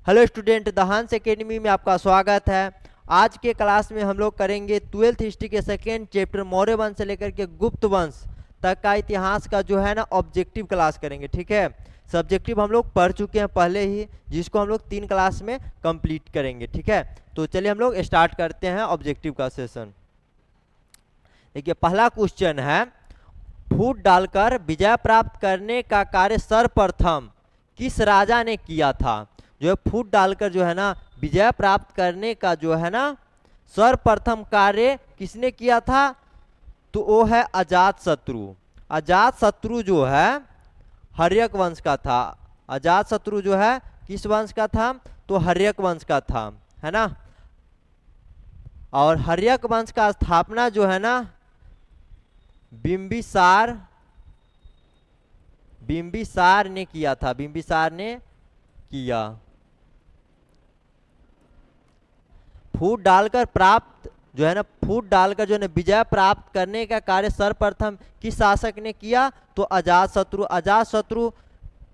Hello student, the हंस academy में आपका स्वागत है। आज के क्लास में हम लोग करेंगे 12th हिस्ट्री के सेकेंड चैप्टर मौर्य वंश से लेकर के गुप्त वंश तक का इतिहास का जो है ना ऑब्जेक्टिव क्लास करेंगे। ठीक है, सब्जेक्टिव हम लोग पढ़ चुके हैं पहले ही, जिसको हम लोग 3 क्लास में कंप्लीट करेंगे। ठीक है, तो चलिए हम लोग स्टार्ट करते हैं ऑब्जेक्टिव का सेशन। देखिए, पहला क्वेश्चन है, फूट डालकर विजय प्राप्त करने का कार्य सर्वप्रथम किस राजा ने किया था? जो है फूट डालकर जो है ना विजय प्राप्त करने का जो है ना सर्वप्रथम कार्य किसने किया था? तो वो है अजात शत्रु। अजात शत्रु जो है हर्यक वंश का था। अजात शत्रु जो है किस वंश का था? तो हर्यक वंश का था, है ना। और हर्यक वंश का स्थापना जो है ना बिंबिसार ने किया था। बिंबिसार ने किया। फूट डालकर प्राप्त जो है ना फूट डालकर जो है ना विजय प्राप्त करने का कार्य सर्वप्रथम किस शासक ने किया? तो अजात शत्रु। अजात शत्रु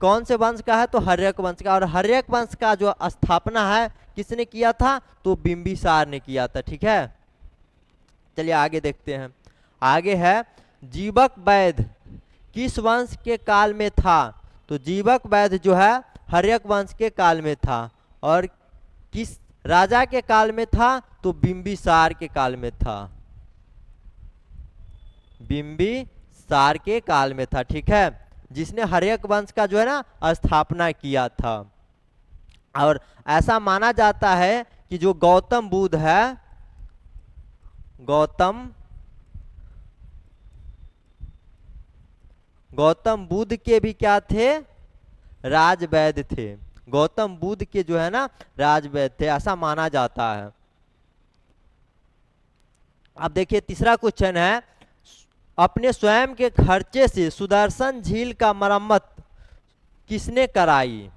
कौन से वंश का है? तो हर्यक वंश का। और हर्यक वंश का जो स्थापना है किसने किया था? तो बिंबिसार ने किया था। ठीक है, चलिए आगे देखते हैं। आगे है, जीवक वैद्य किस वंश के काल में था? तो जीवक वैद्य जो है हर्यक वंश के काल में था। और किस राजा के काल में था? तो बिंबिसार के काल में था। बिंबिसार के काल में था। ठीक है, जिसने हर्यक वंश का जो है ना स्थापना किया था। और ऐसा माना जाता है कि जो गौतम बुद्ध है, गौतम बुद्ध के भी क्या थे? राजवैद्य थे। गौतम बुद्ध के जो है ना राजवैद्य थे, ऐसा माना जाता है। अब देखिए, तीसरा क्वेश्चन है, अपने स्वयं के खर्चे से सुदर्शन झील का मरम्मत किसने कराई?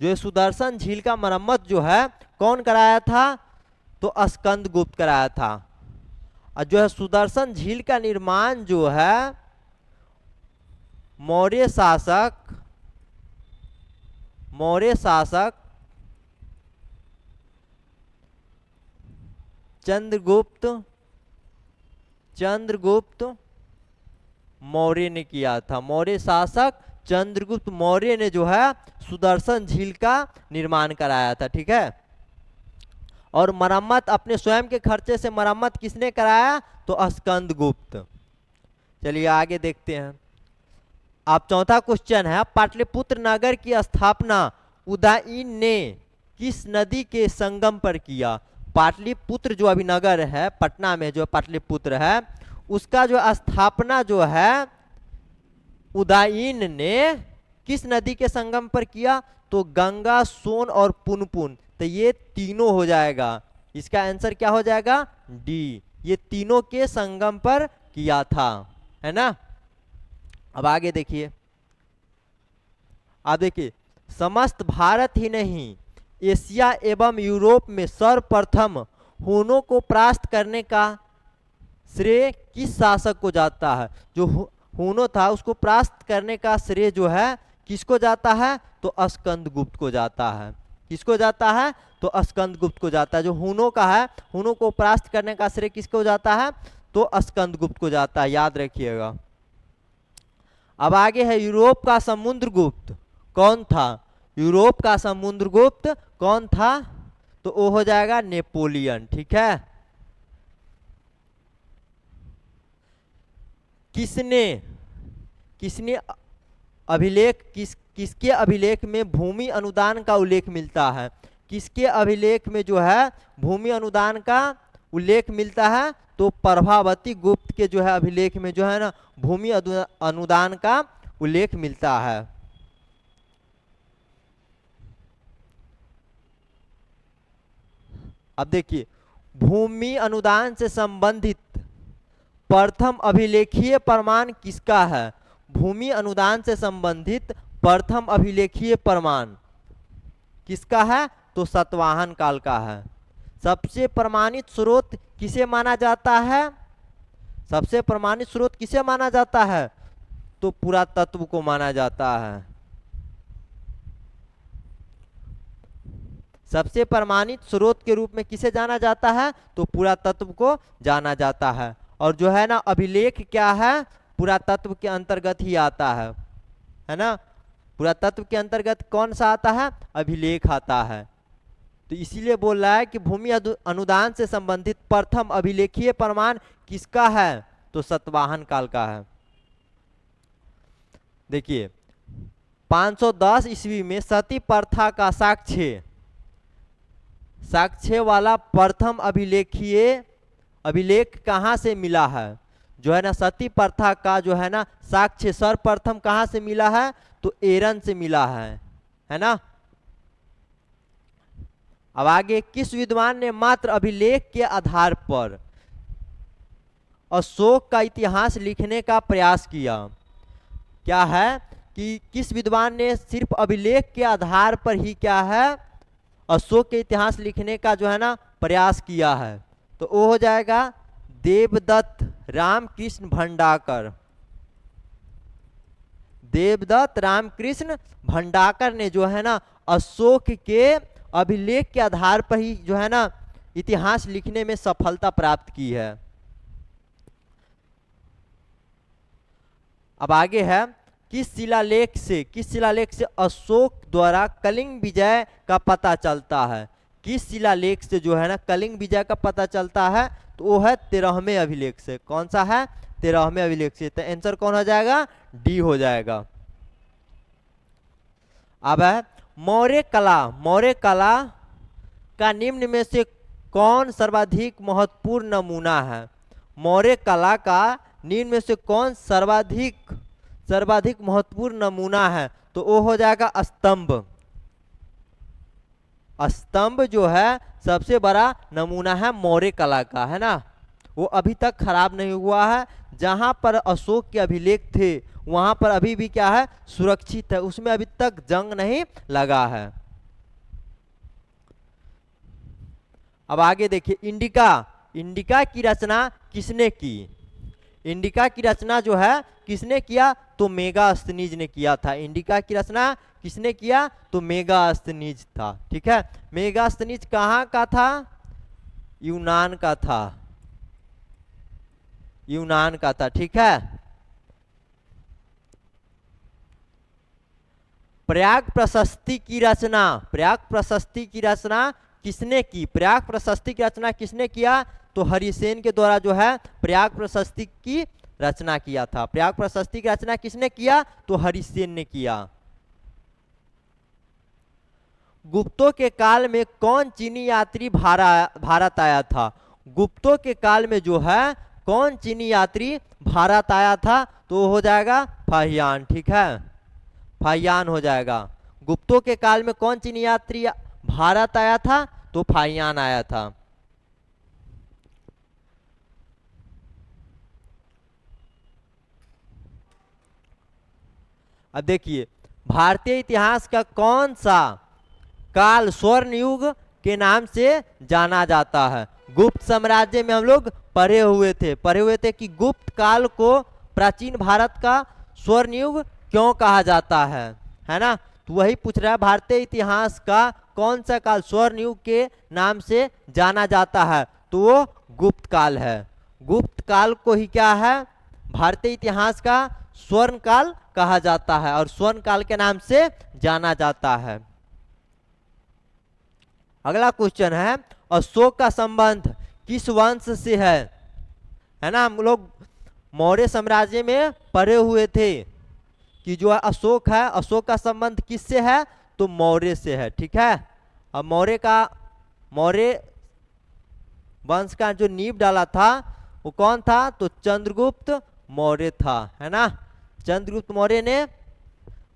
जो है सुदर्शन झील का मरम्मत जो है कौन कराया था? तो स्कंदगुप्त कराया था। और जो है सुदर्शन झील का निर्माण जो है मौर्य शासक चंद्रगुप्त मौर्य ने किया था। मौर्य शासक चंद्रगुप्त मौर्य ने जो है सुदर्शन झील का निर्माण कराया था। ठीक है, और मरम्मत अपने स्वयं के खर्चे से मरम्मत किसने कराया? तो स्कंदगुप्त। चलिए आगे देखते हैं। अब चौथा क्वेश्चन है, पाटलिपुत्र नगर की स्थापना उदयन ने किस नदी के संगम पर किया? पाटलिपुत्र जो अभी नगर है पटना में, जो पाटलिपुत्र है, उसका जो स्थापना जो है उदयन ने किस नदी के संगम पर किया? तो गंगा, सोन और पुनपुन। तो ये तीनों हो जाएगा। इसका आंसर क्या हो जाएगा? डी। ये तीनों के संगम पर किया था, है ना। अब आगे देखिए। अब देखिए, समस्त भारत ही नहीं एशिया एवं यूरोप में सर्वप्रथम हुनों को परास्त करने का श्रेय किस शासक को जाता है? जो हुनो था उसको परास्त करने का श्रेय जो है किसको जाता है? तो स्कंदगुप्त को जाता है। किसको जाता है? तो स्कंदगुप्त को जाता है। जो हुनो का है, हुनो को परास्त करने का श्रेय किसको जाता है? तो स्कंदगुप्त को जाता है, याद रखिएगा। अब आगे है, यूरोप का समुद्रगुप्त कौन था? यूरोप का समुद्रगुप्त कौन था? तो वो हो जाएगा नेपोलियन। ठीक है, किसने अभिलेख किसके अभिलेख में भूमि अनुदान का उल्लेख मिलता है? किसके अभिलेख में जो है भूमि अनुदान का उल्लेख मिलता है? तो प्रभावती गुप्त के जो है अभिलेख में जो है ना भूमि अनुदान का उल्लेख मिलता है। अब देखिए, भूमि अनुदान से संबंधित प्रथम अभिलेखीय प्रमाण किसका है? भूमि अनुदान से संबंधित प्रथम अभिलेखीय प्रमाण किसका है? तो सातवाहन काल का है। सबसे प्रमाणित स्रोत किसे माना जाता है? सबसे प्रमाणित स्रोत किसे माना जाता है? तो पुरातत्व को माना जाता है। सबसे प्रमाणित स्रोत के रूप में किसे जाना जाता है? तो पुरातत्व को जाना जाता है। और जो है ना अभिलेख क्या है? पुरातत्व के अंतर्गत ही आता है ना। पुरातत्व के अंतर्गत कौन सा आता है? अभिलेख आता है। तो इसीलिए बोल रहा है कि भूमि अनुदान से संबंधित प्रथम अभिलेखीय प्रमाण किसका है? तो सातवाहन काल का है। देखिए 510 ईस्वी में सती प्रथा का साक्ष्य वाला प्रथम अभिलेख कहाँ से मिला है? जो है ना सती प्रथा का जो है ना साक्ष्य सर्वप्रथम कहाँ से मिला है? तो एरन से मिला है ना। अब आगे, किस विद्वान ने मात्र अभिलेख के आधार पर अशोक का इतिहास लिखने का प्रयास किया? क्या है कि किस विद्वान ने सिर्फ अभिलेख के आधार पर ही क्या है अशोक के इतिहास लिखने का जो है ना प्रयास किया है? तो वो हो जाएगा देवदत्त रामकृष्ण भंडाकर। देवदत्त रामकृष्ण भंडाकर ने जो है ना अशोक के अभिलेख के आधार पर ही जो है ना इतिहास लिखने में सफलता प्राप्त की है। अब आगे है, किस शिलालेख से अशोक द्वारा कलिंग विजय का पता चलता है? किस शिलालेख से जो है ना कलिंग विजय का पता चलता है? तो वो है 13वें अभिलेख से। कौन सा है? 13वें अभिलेख से। तो आंसर कौन हो जाएगा? डी हो जाएगा। अब है मौर्य कला का निम्न में से कौन सर्वाधिक महत्वपूर्ण नमूना है? मौर्य कला का निम्न में से कौन सर्वाधिक महत्वपूर्ण नमूना है? तो वो हो जाएगा स्तंभ। स्तंभ जो है सबसे बड़ा नमूना है मौर्य कला का, है ना। वो अभी तक खराब नहीं हुआ है। जहां पर अशोक के अभिलेख थे वहां पर अभी भी क्या है? सुरक्षित है, उसमें अभी तक जंग नहीं लगा है। अब आगे देखिए, इंडिका की रचना किसने की? इंडिका की रचना जो है किसने किया? तो मेगास्थनीज ने किया था। इंडिका की रचना किसने किया? तो मेगास्थनीज था। ठीक है, मेगास्थनीज कहाँ का था? यूनान का था। ठीक है। प्रयाग प्रशस्ति की रचना किसने की? प्रयाग प्रशस्ति की रचना किसने किया? तो हरिसेन के द्वारा जो है प्रयाग प्रशस्ति की रचना किया था। प्रयाग प्रशस्ति की रचना किसने किया? तो हरिसेन ने किया। गुप्तों के काल में कौन चीनी यात्री भारत आया था? गुप्तों के काल में जो है कौन चीनी यात्री भारत आया था? तो हो जाएगा फाहियान। ठीक है, फाहियान हो जाएगा। गुप्तों के काल में कौन चीनी यात्री भारत आया था? तो फाहियान आया था। अब देखिए, भारतीय इतिहास का कौन सा काल स्वर्ण युग के नाम से जाना जाता है? गुप्त साम्राज्य में हम लोग पढ़े हुए थे कि गुप्त काल को प्राचीन भारत का स्वर्ण युग क्यों कहा जाता है ना। तो वही पूछ रहा है, भारतीय इतिहास का कौन सा काल स्वर्ण युग के नाम से जाना जाता है? तो वो गुप्त काल है। गुप्त काल को ही क्या है? भारतीय इतिहास का स्वर्ण काल कहा जाता है और स्वर्ण काल के नाम से जाना जाता है। अगला क्वेश्चन है, अशोक का संबंध किस वंश से है ना। हम लोग मौर्य साम्राज्य में पढ़े हुए थे कि जो अशोक है, अशोक का संबंध किससे है? तो मौर्य से है। ठीक है, अब मौर्य वंश का जो नींव डाला था वो कौन था? तो चंद्रगुप्त मौर्य था, है ना। चंद्रगुप्त मौर्य ने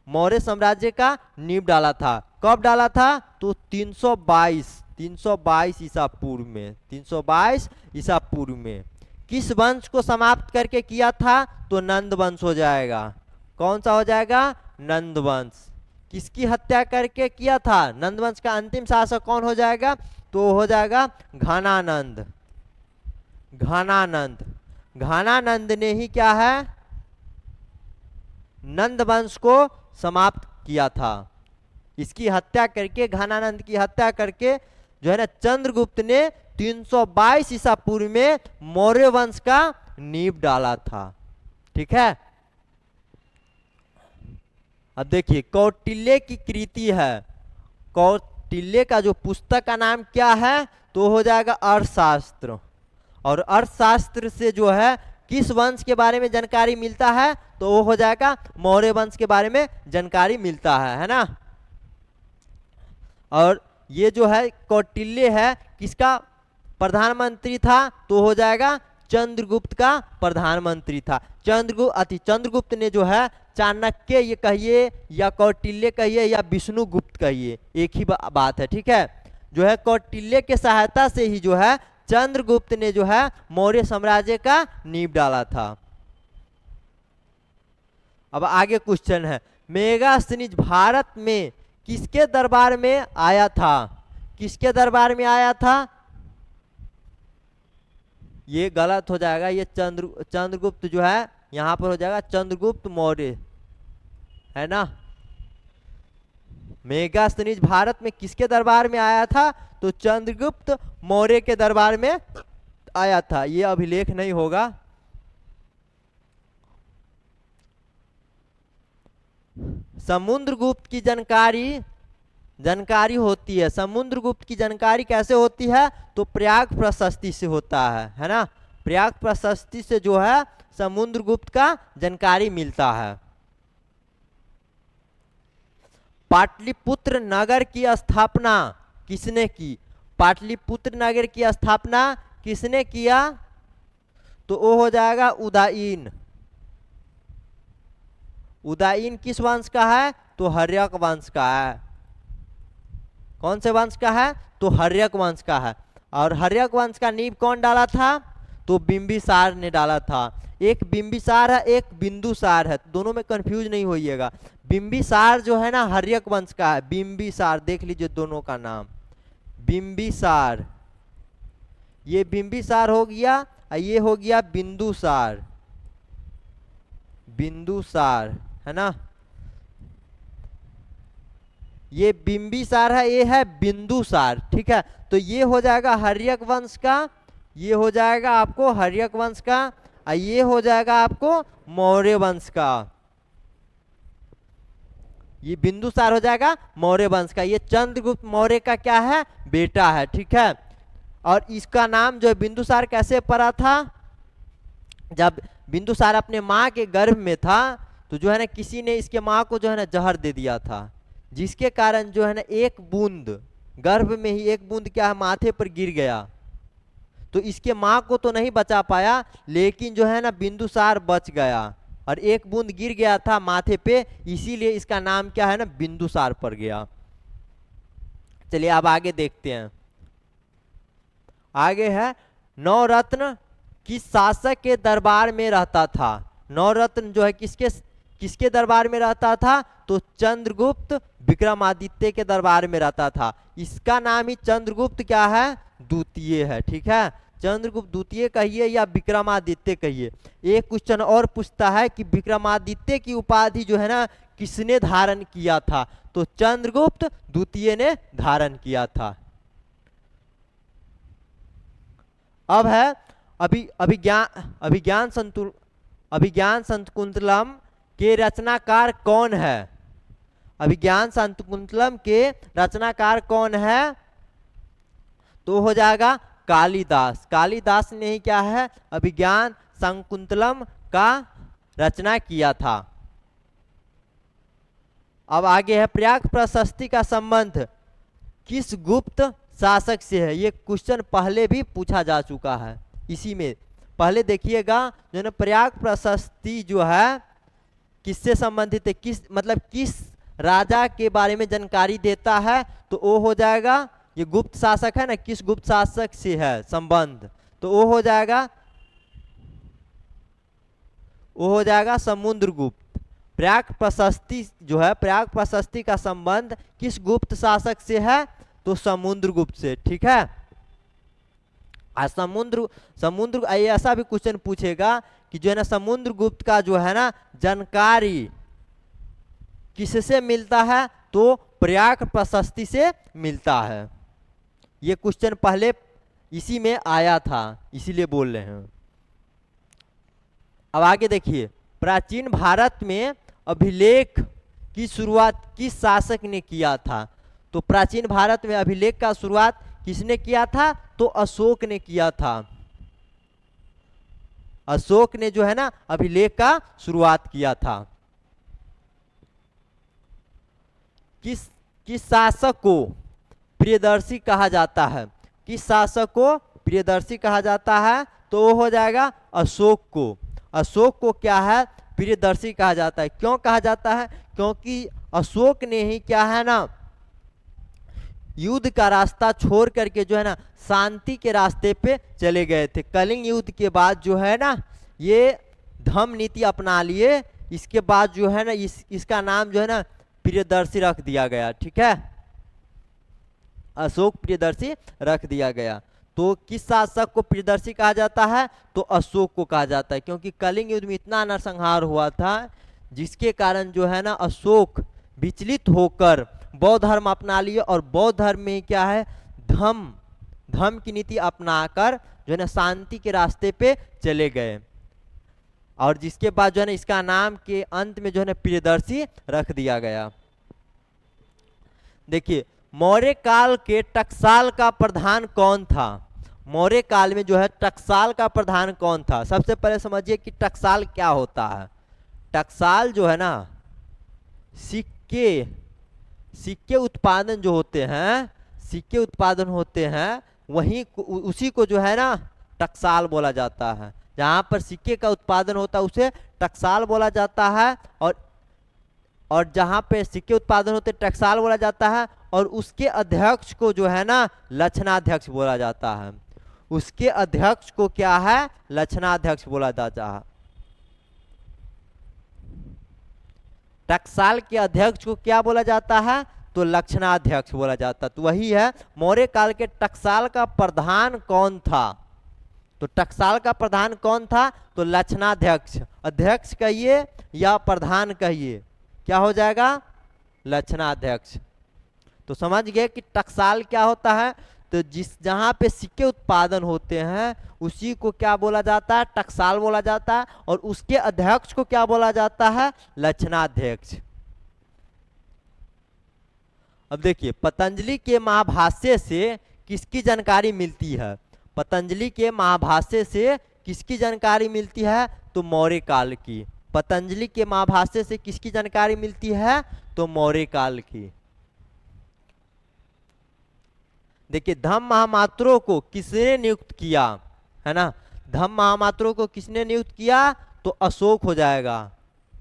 मौर्य साम्राज्य का नींव डाला था। कब डाला था? तो 322 ईसा पूर्व में। 322 ईसा पूर्व में। किस वंश को समाप्त करके किया था? तो नंद वंश हो जाएगा। कौन सा हो जाएगा? नंद वंश। किसकी हत्या करके किया था? नंद वंश का अंतिम शासक कौन हो जाएगा? तो हो जाएगा घनानंद। घनानंद ने ही क्या है? नंद वंश को समाप्त किया था। इसकी हत्या करके, घनानंद की हत्या करके जो है ना चंद्रगुप्त ने 322 ईसा पूर्व में मौर्य वंश का नींव डाला था। ठीक है, अब देखिए कौटिल्य की कृति है। कौटिल्य का जो पुस्तक का नाम क्या है, तो हो जाएगा अर्थशास्त्र। और अर्थशास्त्र से जो है किस वंश के बारे में जानकारी मिलता है, तो वो हो जाएगा मौर्य वंश के बारे में जानकारी मिलता है ना। और ये जो है कौटिल्य है किसका प्रधानमंत्री था, तो हो जाएगा चंद्रगुप्त का प्रधानमंत्री था। चंद्रगुप्त ने जो है चाणक्य ये कहिए या कौटिल्य कहिए या विष्णुगुप्त कहिए, एक ही बात है। ठीक है, जो है कौटिल्य के सहायता से ही जो है चंद्रगुप्त ने जो है मौर्य साम्राज्य का नींव डाला था। अब आगे क्वेश्चन है, मेगास्थनीज भारत में किसके दरबार में आया था? किसके दरबार में आया था? ये गलत हो जाएगा, ये चंद्रगुप्त जो है यहां पर हो जाएगा चंद्रगुप्त मौर्य, है ना। मेगास्थनीज भारत में किसके दरबार में आया था, तो चंद्रगुप्त मौर्य के दरबार में आया था। ये अभिलेख नहीं होगा। समुद्रगुप्त की जानकारी होती है। समुद्रगुप्त की जानकारी कैसे होती है, तो प्रयाग प्रशस्ति से होता है ना। प्रयाग प्रशस्ति से जो है समुद्रगुप्त का जानकारी मिलता है। पाटलिपुत्र नगर की स्थापना किसने की? पाटलिपुत्र नगर की स्थापना किसने किया, तो वो हो जाएगा उदयीन। उदयीन किस वंश का है, तो हर्यक वंश का है। कौन से वंश का है, तो हर्यक वंश का है। और हर्यक वंश का नींव कौन डाला था, तो बिंबिसार ने डाला था। एक बिंबिसार है, एक बिंदुसार है, दोनों में कंफ्यूज नहीं होइएगा। बिंबिसार जो है ना हर्यक वंश का है। बिंबिसार देख लीजिए दोनों का नाम, बिंबिसार। ये बिंबिसार हो गया और ये हो गया बिंदुसार। बिंदुसार है ना, ये बिंबिसार है, ये है बिंदुसार। ठीक है, तो ये हो जाएगा हर्यक वंश का, ये हो जाएगा आपको हर्यक वंश का, और ये हो जाएगा आपको मौर्य वंश का। ये बिंदुसार हो जाएगा मौर्य वंश का। ये चंद्रगुप्त मौर्य का क्या है, बेटा है। ठीक है, और इसका नाम जो है बिंदुसार कैसे पड़ा था, जब बिंदुसार अपने माँ के गर्भ में था तो जो है ना किसी ने इसके माँ को जो है ना जहर दे दिया था, जिसके कारण जो है ना एक बूंद गर्भ में ही एक बूंद क्या है माथे पर गिर गया। तो इसके माँ को तो नहीं बचा पाया, लेकिन जो है ना बिंदुसार बच गया और एक बूंद गिर गया था माथे पे, इसीलिए इसका नाम क्या है ना बिंदुसार पड़ गया। चलिए अब आगे देखते हैं। आगे है नवरत्न किस शासक के दरबार में रहता था? नवरत्न जो है किसके दरबार में रहता था, तो चंद्रगुप्त विक्रमादित्य के दरबार में रहता था। इसका नाम ही चंद्रगुप्त क्या है, द्वितीय है। ठीक है, चंद्रगुप्त द्वितीय कहिए या विक्रमादित्य कहिए। एक क्वेश्चन और पूछता है कि विक्रमादित्य की उपाधि जो है ना किसने धारण किया था, तो चंद्रगुप्त द्वितीय ने धारण किया था। अब है अभिज्ञान शकुंतलम के रचनाकार कौन है? अभिज्ञान शकुंतलम के रचनाकार कौन है, तो हो जाएगा कालिदास। कालिदास ने ही क्या है अभिज्ञान शकुंतलम का रचना किया था। अब आगे है प्रयाग प्रशस्ति का संबंध किस गुप्त शासक से है? ये क्वेश्चन पहले भी पूछा जा चुका है। इसी में पहले देखिएगा जो है प्रयाग प्रशस्ति जो है किससे संबंधित है, किस राजा के बारे में जानकारी देता है, तो वो हो जाएगा ये गुप्त शासक है ना, किस गुप्त शासक से है संबंध, तो वो हो जाएगा समुद्रगुप्त। प्रयाग प्रशस्ति जो है प्रयाग प्रशस्ति का संबंध किस गुप्त शासक से है, तो समुद्रगुप्त से। ठीक है, समुद्र ऐसा भी क्वेश्चन पूछेगा कि जो है ना समुद्रगुप्त का जो है ना जानकारी किससे मिलता है, तो प्रयाग प्रशस्ति से मिलता है। ये क्वेश्चन पहले इसी में आया था, इसीलिए बोल रहे हैं। अब आगे देखिए, प्राचीन भारत में अभिलेख की शुरुआत किस शासक ने किया था? तो प्राचीन भारत में अभिलेख का शुरुआत किसने किया था? तो अशोक ने किया था। अशोक ने जो है ना अभिलेख का शुरुआत किया था। किस शासक को प्रियदर्शी कहा जाता है? किस शासक को प्रियदर्शी कहा जाता है? तो वो हो जाएगा अशोक को। अशोक को क्या है? प्रियदर्शी कहा जाता है। क्यों कहा जाता है? क्योंकि अशोक ने ही क्या है ना युद्ध का रास्ता छोड़ करके जो है ना शांति के रास्ते पे चले गए थे। कलिंग युद्ध के बाद जो है ना ये धम्म नीति अपना लिए। इसके बाद जो है ना इसका नाम जो है ना प्रियदर्शी रख दिया गया। ठीक है, अशोक प्रियदर्शी रख दिया गया। तो किस शासक को प्रियदर्शी कहा जाता है? तो अशोक को कहा जाता है, क्योंकि कलिंग युद्ध में इतना नरसंहार हुआ था जिसके कारण जो है ना अशोक विचलित होकर बौद्ध धर्म अपना लिए और बौद्ध धर्म में क्या है धम्म की नीति अपनाकर जो है ना शांति के रास्ते पे चले गए। और जिसके बाद जो है ना इसका नाम के अंत में जो है ना प्रियदर्शी रख दिया गया। देखिए, मौर्य काल के टकसाल का प्रधान कौन था? मौर्य काल में जो है टकसाल का प्रधान कौन था? सबसे पहले समझिए कि टकसाल क्या होता है। टकसाल जो है ना सिक्के उत्पादन जो होते हैं, सिक्के उत्पादन होते हैं उसी को जो है ना टकसाल बोला जाता है। जहाँ पर सिक्के का उत्पादन होता है उसे टकसाल बोला जाता है। और जहाँ पे सिक्के उत्पादन होते टकसाल बोला जाता है। और उसके अध्यक्ष को जो है ना लक्षणाध्यक्ष बोला जाता है। उसके अध्यक्ष को क्या है? लक्षणाध्यक्ष बोला जाता है। टकसाल के अध्यक्ष को क्या बोला जाता है? तो लक्षणाध्यक्ष बोला जाता है। तो वही है, मौर्य काल के टकसाल का प्रधान कौन था? तो टकसाल का प्रधान कौन था? तो लक्षणाध्यक्ष। अध्यक्ष कहिए या प्रधान कहिए, क्या हो जाएगा? लक्षणाध्यक्ष। तो समझ गए कि टकसाल क्या होता है? तो जहाँ पे सिक्के उत्पादन होते हैं उसी को क्या बोला जाता है? टकसाल बोला जाता है। और उसके अध्यक्ष को क्या बोला जाता है? लक्षणाध्यक्ष। अब देखिए, पतंजलि के महाभाष्य से किसकी जानकारी मिलती है? पतंजलि के महाभाष्य से किसकी जानकारी मिलती है? तो मौर्य काल की। पतंजलि के महाभाष्य से किसकी जानकारी मिलती है? तो मौर्य काल की। देखिए, धम्म महामात्रों को किसने नियुक्त किया? है ना, धम्म महामात्रों को किसने नियुक्त किया? तो अशोक हो जाएगा।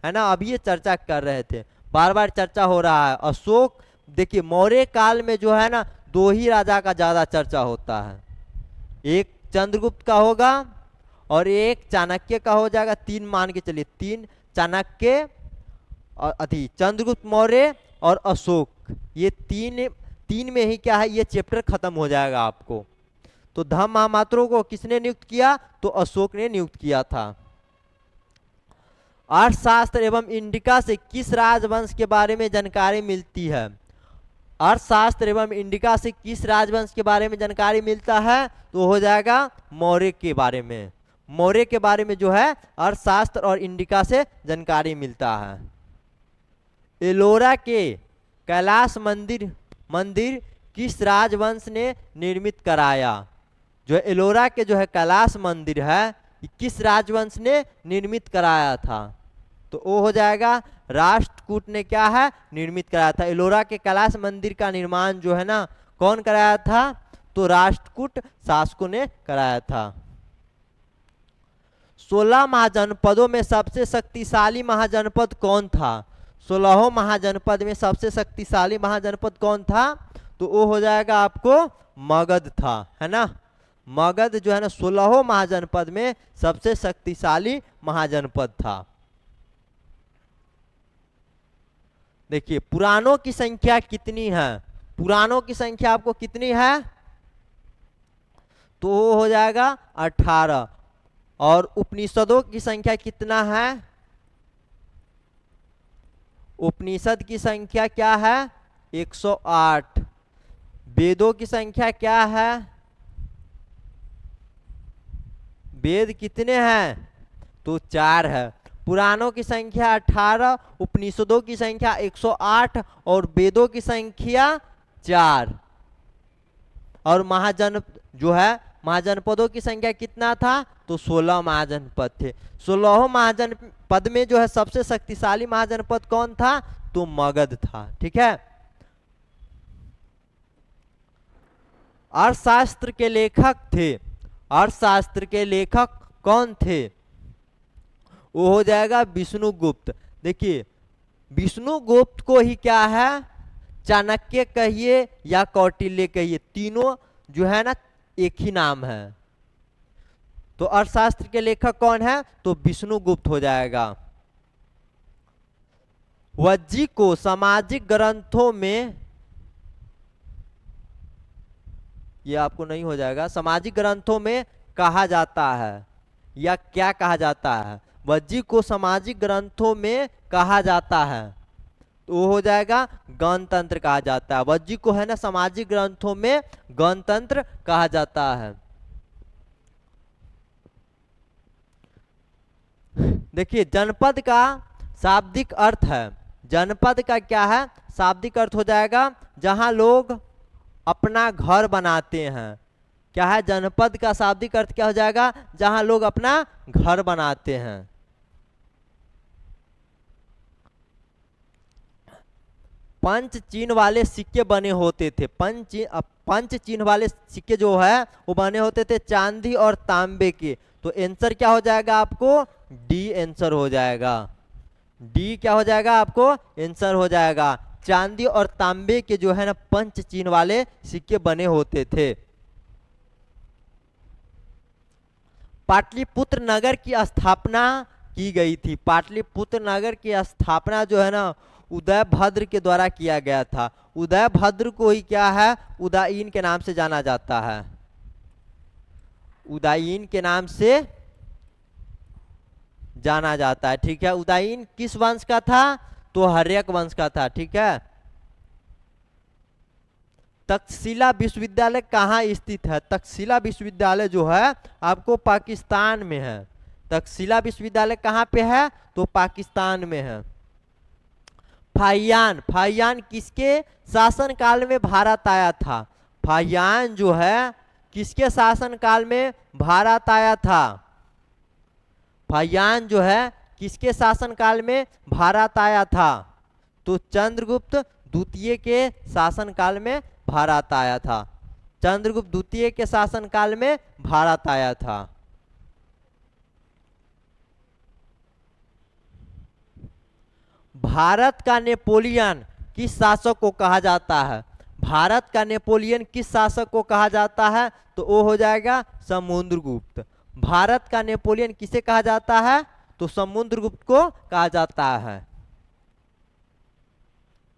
है ना, अभी ये चर्चा कर रहे थे, बार बार चर्चा हो रहा है अशोक। देखिए, मौर्य काल में जो है ना दो ही राजा का ज्यादा चर्चा होता है, एक चंद्रगुप्त का होगा और एक चाणक्य का हो जाएगा। तीन मान के चलिए, तीन चाणक्य और चंद्रगुप्त मौर्य और अशोक, ये तीन में ही क्या है ये चैप्टर खत्म हो जाएगा आपको। तो धम्म महामात्रों को किसने नियुक्त किया? तो अशोक ने नियुक्त किया था। अर्थशास्त्र एवं इंडिका से किस राजवंश के बारे में जानकारी मिलती है? अर्थशास्त्र एवं इंडिका से किस राजवंश के बारे में जानकारी मिलता है? तो हो जाएगा मौर्य के बारे में। मौर्य के बारे में जो है अर्थशास्त्र और इंडिका से जानकारी मिलता है। एलोरा के कैलाश मंदिर किस राजवंश ने निर्मित कराया? जो एलोरा के जो है कैलाश मंदिर है किस राजवंश ने निर्मित कराया था? तो वो हो जाएगा राष्ट्रकूट ने क्या है निर्मित कराया था। एलोरा के कैलाश मंदिर का निर्माण जो है ना कौन कराया था? तो राष्ट्रकूट शासकों ने कराया था। 16 महाजनपदों में सबसे शक्तिशाली महाजनपद कौन था? 16 महाजनपद में सबसे शक्तिशाली महाजनपद कौन था? तो वो हो जाएगा आपको मगध था। है ना, मगध जो है ना 16 महाजनपद में सबसे शक्तिशाली महाजनपद था। देखिए, पुराणों की संख्या कितनी है? पुराणों की संख्या आपको कितनी है? तो वो हो जाएगा 18। और उपनिषदों की संख्या कितना है? उपनिषद की संख्या क्या है? 108। वेदों की संख्या क्या है? वेद कितने हैं? तो 4 है। पुराणों की संख्या 18, उपनिषदों की संख्या 108 और वेदों की संख्या 4। और महाजन जो है महाजनपदों की संख्या कितना था? तो 16 महाजनपद थे। 16 महाजनपद में जो है सबसे शक्तिशाली महाजनपद कौन था? तो मगध था। ठीक है। अर्थशास्त्र के लेखक थे। अर्थशास्त्र के लेखक कौन थे? वो हो जाएगा विष्णुगुप्त। देखिए विष्णुगुप्त को ही क्या है, चाणक्य कहिए या कौटिल्य कहिए, तीनों जो है ना एक ही नाम है। तो अर्थशास्त्र के लेखक कौन है? तो विष्णुगुप्त हो जाएगा। वज्जी को सामाजिक ग्रंथों में, ये आपको नहीं हो जाएगा, सामाजिक ग्रंथों में कहा जाता है या क्या कहा जाता है? वज्जी को सामाजिक ग्रंथों में कहा जाता है तो वो हो जाएगा गणतंत्र कहा जाता है। वज्जी को है ना सामाजिक ग्रंथों में गणतंत्र कहा जाता है। देखिए जनपद का शाब्दिक अर्थ है, जनपद का क्या है? शाब्दिक अर्थ हो जाएगा जहां लोग अपना घर बनाते हैं। क्या है जनपद का शाब्दिक अर्थ? क्या हो जाएगा? जहां लोग अपना घर बनाते हैं। पंच चिन्ह वाले सिक्के बने होते थे। पंच चिन्ह वाले सिक्के जो है वो बने होते थे चांदी और तांबे के। तो आंसर क्या हो जाएगा आपको? डी आंसर हो जाएगा। डी क्या हो जाएगा आपको? आंसर हो जाएगा। चांदी और तांबे के जो है ना पंच चिन्ह वाले सिक्के बने होते थे। पाटलिपुत्र नगर की स्थापना की गई थी। पाटलिपुत्र नगर की स्थापना जो है ना उदयभद्र के द्वारा किया गया था। उदयभद्र को ही क्या है? उदयीन के नाम से जाना जाता है। उदयीन के नाम से जाना जाता है। ठीक है। उदयीन किस वंश का था? तो हर्यक वंश का था। ठीक है। तक्षशिला विश्वविद्यालय कहाँ स्थित है? तक्षशिला विश्वविद्यालय जो है आपको पाकिस्तान में है। तक्षशिला विश्वविद्यालय कहाँ पे है? तो पाकिस्तान में है। फाहियान, फाहियान किसके शासन काल में भारत आया था? फाहियान जो है किसके शासन काल में भारत आया था? फाहियान जो है किसके शासन काल में भारत आया था? तो चंद्रगुप्त द्वितीय के शासन काल में भारत आया था। चंद्रगुप्त द्वितीय के शासन काल में भारत आया था। भारत का नेपोलियन किस शासक को कहा जाता है? भारत का नेपोलियन किस शासक को कहा जाता है? तो वो हो जाएगा समुद्रगुप्त। भारत का नेपोलियन किसे कहा जाता है? तो समुद्रगुप्त को कहा जाता है।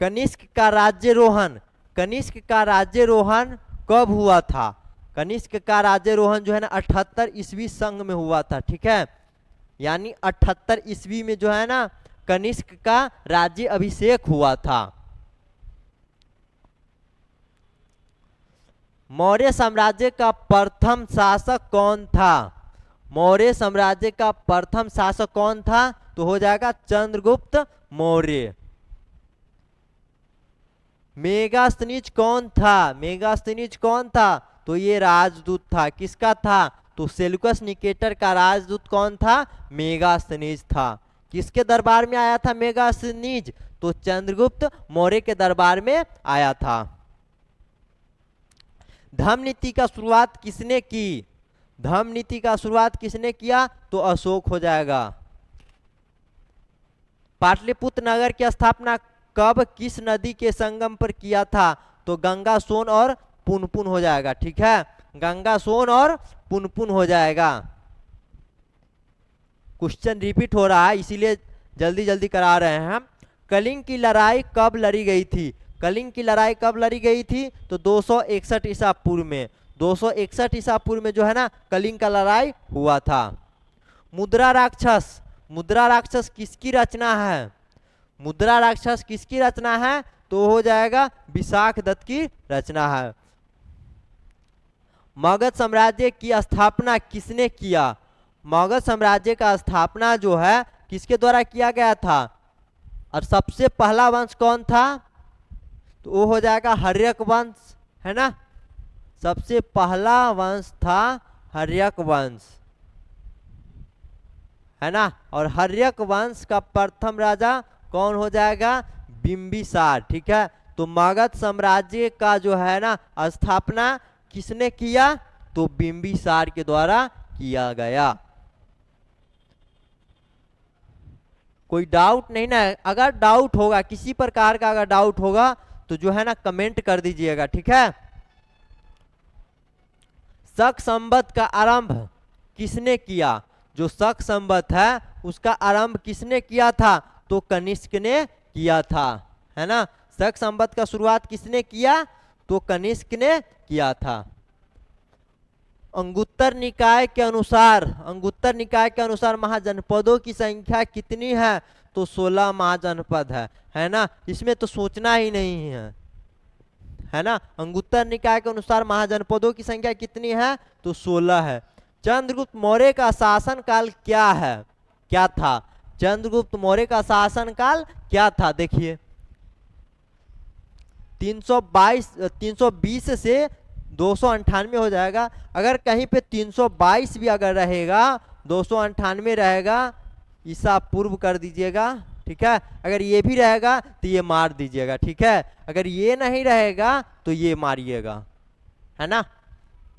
कनिष्क का राज्यारोहण, कनिष्क का राज्यारोहण कब हुआ था? कनिष्क का राज्यारोहण जो है ना 78 ईस्वी संघ में हुआ था। ठीक है। यानी 78 ईस्वी में जो है ना कनिष्क का राज्य अभिषेक हुआ था। मौर्य साम्राज्य का प्रथम शासक कौन था? मौर्य साम्राज्य का प्रथम शासक कौन था? तो हो जाएगा चंद्रगुप्त मौर्य। मेगास्थनीज कौन था? मेगास्थनीज कौन था? तो ये राजदूत था। किसका था? तो सेल्यूकस निकेटर का राजदूत कौन था? मेगास्थनीज था। किसके दरबार में आया था मेगास्थनीज? तो चंद्रगुप्त मौर्य के दरबार में आया था। धम्म नीति का शुरुआत किसने की? धम्म नीति का शुरुआत किसने किया? तो अशोक हो जाएगा। पाटलिपुत्र नगर की स्थापना कब किस नदी के संगम पर किया था? तो गंगा सोन और पुनपुन हो जाएगा। ठीक है। गंगा सोन और पुनपुन हो जाएगा। क्वेश्चन रिपीट हो रहा है इसीलिए जल्दी जल्दी करा रहे हैं हम। कलिंग की लड़ाई कब लड़ी गई थी? कलिंग की लड़ाई कब लड़ी गई थी? तो 261 ईसा पूर्व में। 261 ईसा पूर्व में जो है ना कलिंग का लड़ाई हुआ था। मुद्रा राक्षस, मुद्रा राक्षस किसकी रचना है? मुद्रा राक्षस किसकी रचना है? तो हो जाएगा विशाख दत्त की रचना है। मगध साम्राज्य की स्थापना किसने किया? मगध साम्राज्य का स्थापना जो है किसके द्वारा किया गया था? और सबसे पहला वंश कौन था? तो वो हो जाएगा हर्यक वंश, है ना। सबसे पहला वंश था हर्यक वंश, है ना। और हर्यक वंश का प्रथम राजा कौन हो जाएगा? बिंबिसार, ठीक है। तो मगध साम्राज्य का जो है ना स्थापना किसने किया? तो बिंबिसार के द्वारा किया गया। कोई डाउट नहीं ना? अगर डाउट होगा, किसी प्रकार का अगर डाउट होगा तो जो है ना कमेंट कर दीजिएगा, ठीक है। शक संवत का आरंभ किसने किया? जो शक संवत है उसका आरंभ किसने किया था? तो कनिष्क ने किया था, है ना। शक संवत का शुरुआत किसने किया? तो कनिष्क ने किया था। अंगुत्तर निकाय के अनुसार महाजनपदों की संख्या कितनी है? तो 16 महाजनपद है ना। इसमें तो सोचना ही नहीं है ना। अंगुत्तर निकाय के अनुसार महाजनपदों की संख्या कितनी है? तो 16 है। चंद्रगुप्त मौर्य का शासन काल क्या था? चंद्रगुप्त मौर्य का शासन काल क्या था? देखिए 320 से 298 हो जाएगा। अगर कहीं पे 322 भी अगर रहेगा, 298 रहेगा, ईसा पूर्व कर दीजिएगा, ठीक है। अगर ये भी रहेगा तो ये मार दीजिएगा, ठीक है। अगर ये नहीं रहेगा तो ये मारिएगा, है ना।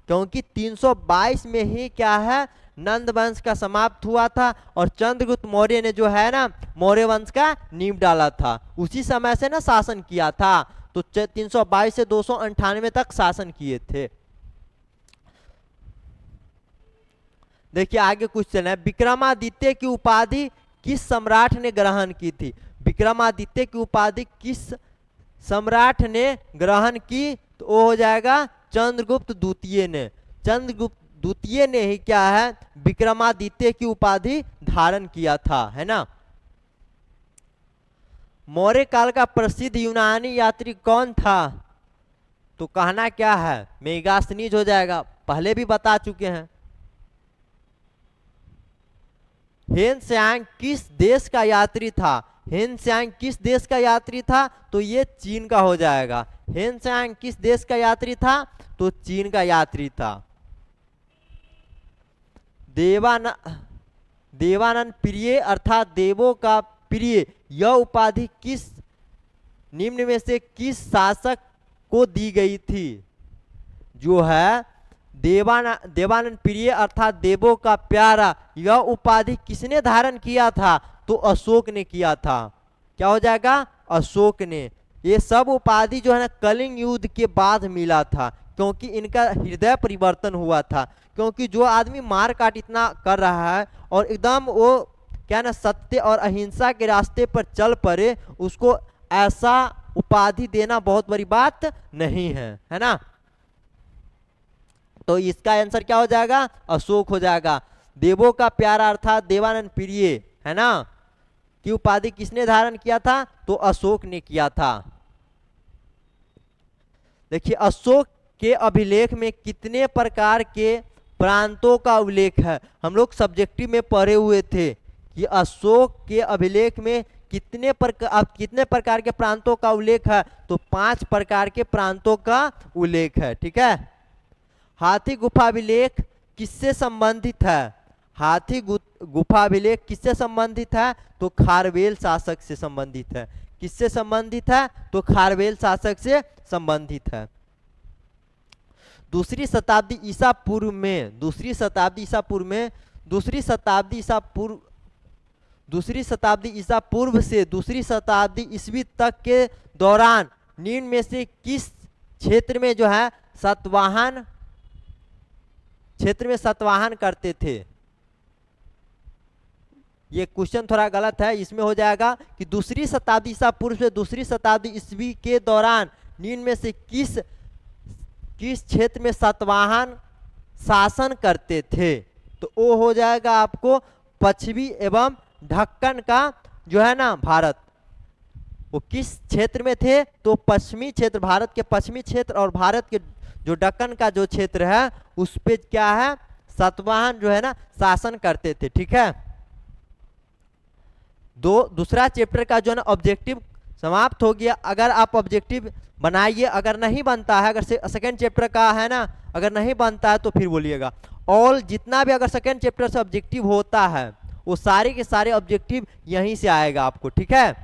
क्योंकि 322 में ही क्या है, नंद वंश का समाप्त हुआ था और चंद्रगुप्त मौर्य ने जो है ना मौर्य वंश का नींव डाला था। उसी समय से ना शासन किया था। तो 322 से 298 तक शासन किए थे। देखिए आगे क्वेश्चन है, विक्रमादित्य की उपाधि किस सम्राट ने ग्रहण की थी? विक्रमादित्य की उपाधि किस सम्राट ने ग्रहण की? तो वो हो जाएगा चंद्रगुप्त द्वितीय ने। चंद्रगुप्त द्वितीय ने ही क्या है, विक्रमादित्य की उपाधि धारण किया था, है ना। मौर्य काल का प्रसिद्ध यूनानी यात्री कौन था? तो कहना क्या है, मेगास्थनीज हो जाएगा, पहले भी बता चुके हैं। हेनत्सांग किस देश का यात्री था? हेनत्सांग किस देश का यात्री था? तो ये चीन का हो जाएगा। हेनत्सांग किस देश का यात्री था? तो चीन का यात्री था। देवानंद प्रिय अर्थात देवों का प्रिय, यह उपाधि किस निम्न में से किस शासक को दी गई थी? जो है देवानंद प्रिय अर्थात देवों का प्यारा, यह उपाधि किसने धारण किया था? तो अशोक ने किया था। क्या हो जाएगा? अशोक ने। ये सब उपाधि जो है ना कलिंग युद्ध के बाद मिला था, क्योंकि इनका हृदय परिवर्तन हुआ था। क्योंकि जो आदमी मार काट इतना कर रहा है और एकदम वो क्या ना सत्य और अहिंसा के रास्ते पर चल पड़े, उसको ऐसा उपाधि देना बहुत बड़ी बात नहीं है ना। तो इसका आंसर क्या हो जाएगा? अशोक हो जाएगा। देवों का प्यारा अर्थात देवानंद प्रिय, है ना, की उपाधि किसने धारण किया था? तो अशोक ने किया था। देखिए अशोक के अभिलेख में कितने प्रकार के प्रांतों का उल्लेख है? हम लोग सब्जेक्टिव में पढ़े हुए थे कि अशोक के अभिलेख में कितने प्रकार के प्रांतों का उल्लेख है? तो 5 प्रकार के प्रांतों का उल्लेख है, ठीक है। हाथी गुफाभिलेख किससे संबंधित है? हाथी गुफाभिलेख किससे संबंधित है? तो खारवेल शासक से संबंधित है। किससे संबंधित है? तो खारवेल शासक से संबंधित है। दूसरी शताब्दी ईसा पूर्व से दूसरी शताब्दी ईस्वी तक के दौरान निम्न में से किस क्षेत्र में जो है सतवाहन करते थे? ये क्वेश्चन थोड़ा गलत है। इसमें हो जाएगा कि दूसरी शताब्दी ईसा पूर्व से दूसरी शताब्दी ईस्वी के दौरान निम्न में से किस क्षेत्र में सतवाहन शासन करते थे? तो वो हो जाएगा आपको पश्चिमी एवं ढक्कन का जो है ना भारत। वो किस क्षेत्र में थे? तो पश्चिमी क्षेत्र, भारत के पश्चिमी क्षेत्र और भारत के जो दक्कन का जो क्षेत्र है उस पे क्या है, सातवाहन जो है ना शासन करते थे। ठीक है, दूसरा चैप्टर का जो है ना ऑब्जेक्टिव समाप्त हो गया। अगर आप ऑब्जेक्टिव बनाइए, अगर नहीं बनता है, अगर सेकंड चैप्टर का है ना अगर नहीं बनता है तो फिर बोलिएगा। ऑल जितना भी अगर सेकंड चैप्टर से ऑब्जेक्टिव होता है वो सारे के सारे ऑब्जेक्टिव यहीं से आएगा आपको। ठीक है,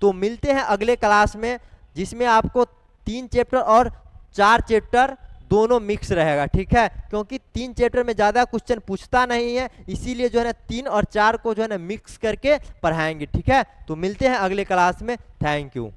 तो मिलते हैं अगले क्लास में जिसमें आपको 3 चैप्टर और 4 चैप्टर दोनों मिक्स रहेगा। ठीक है, क्योंकि 3 चैप्टर में ज़्यादा क्वेश्चन पूछता नहीं है, इसीलिए जो है ना 3 और 4 को जो है ना मिक्स करके पढ़ाएंगे। ठीक है, तो मिलते हैं अगले क्लास में। Thank you.